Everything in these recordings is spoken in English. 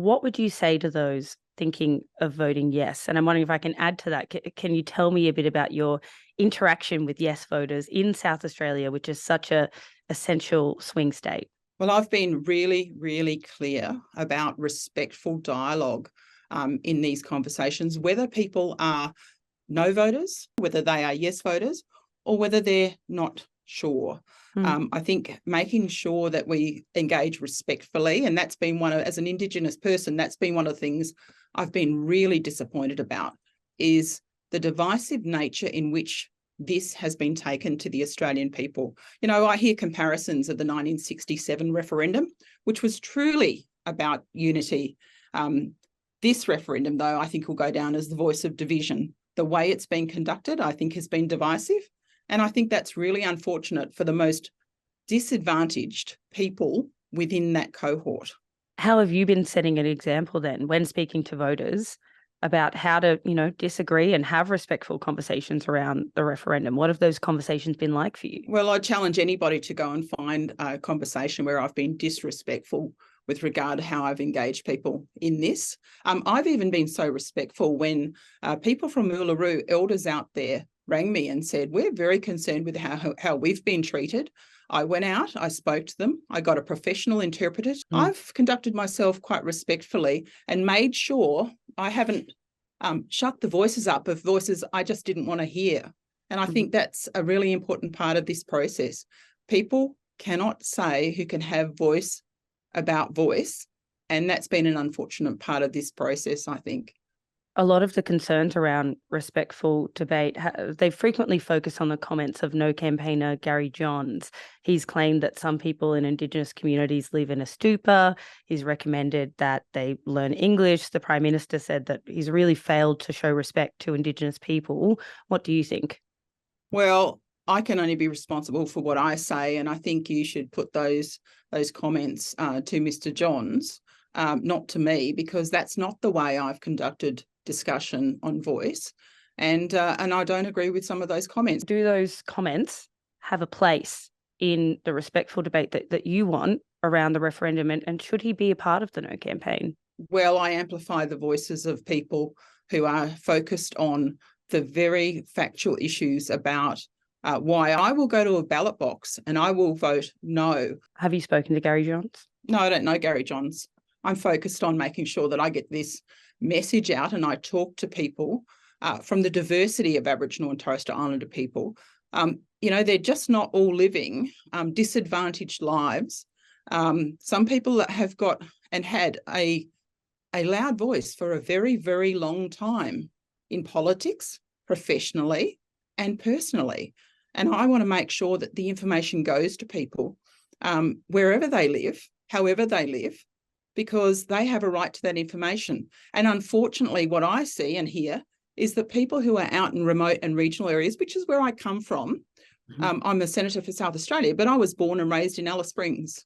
what would you say to those thinking of voting yes? And I'm wondering if I can add to that. Can you tell me a bit about your interaction with yes voters in South Australia, which is such a essential swing state? Well, I've been really, really clear about respectful dialogue in these conversations, whether people are no voters, whether they are yes voters, or whether they're not sure. I think making sure that we engage respectfully, and that's been as an Indigenous person, that's been one of the things I've been really disappointed about, is the divisive nature in which this has been taken to the Australian people. You know, I hear comparisons of the 1967 referendum, which was truly about unity. This referendum, though, I think will go down as the voice of division. The way it's been conducted, I think, has been divisive. And I think that's really unfortunate for the most disadvantaged people within that cohort. How have you been setting an example then when speaking to voters about how to, disagree and have respectful conversations around the referendum? What have those conversations been like for you? Well, I challenge anybody to go and find a conversation where I've been disrespectful with regard to how I've engaged people in this. I've even been so respectful when people from Uluru, elders out there, rang me and said, we're very concerned with how we've been treated. I went out, I spoke to them, I got a professional interpreter. I've conducted myself quite respectfully and made sure I haven't shut the voices up of voices I just didn't want to hear. And I think that's a really important part of this process. People cannot say who can have voice about voice. And that's been an unfortunate part of this process, I think. A lot of the concerns around respectful debate, they frequently focus on the comments of No campaigner Gary Johns. He's claimed that some people in Indigenous communities live in a stupor. He's recommended that they learn English. The Prime Minister said that he's really failed to show respect to Indigenous people. What do you think? Well, I can only be responsible for what I say, and I think you should put those comments to Mr. Johns, not to me, because that's not the way I've conducted discussion on voice, and I don't agree with some of those comments. Do those comments have a place in the respectful debate that you want around the referendum, and should he be a part of the No campaign? Well, I amplify the voices of people who are focused on the very factual issues about why I will go to a ballot box and I will vote no. Have you spoken to Gary Johns? No, I don't know Gary Johns. I'm focused on making sure that I get this message out and I talk to people from the diversity of Aboriginal and Torres Strait Islander people. They're just not all living disadvantaged lives. Some people that have got and had a loud voice for a very, very long time in politics, professionally and personally. And I want to make sure that the information goes to people wherever they live, however they live, because they have a right to that information. And unfortunately, what I see and hear is that people who are out in remote and regional areas, which is where I come from, I'm a senator for South Australia, but I was born and raised in Alice Springs.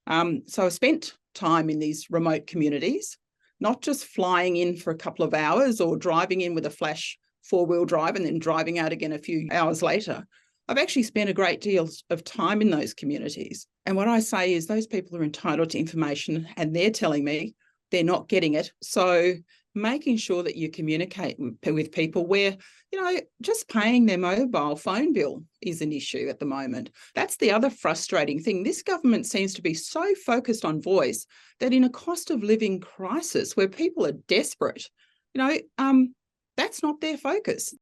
So I spent time in these remote communities, not just flying in for a couple of hours or driving in with a flash 4-wheel drive and then driving out again a few hours later. I've actually spent a great deal of time in those communities. And what I say is those people are entitled to information and they're telling me they're not getting it. So making sure that you communicate with people where, just paying their mobile phone bill is an issue at the moment. That's the other frustrating thing. This government seems to be so focused on voice that in a cost of living crisis where people are desperate, that's not their focus.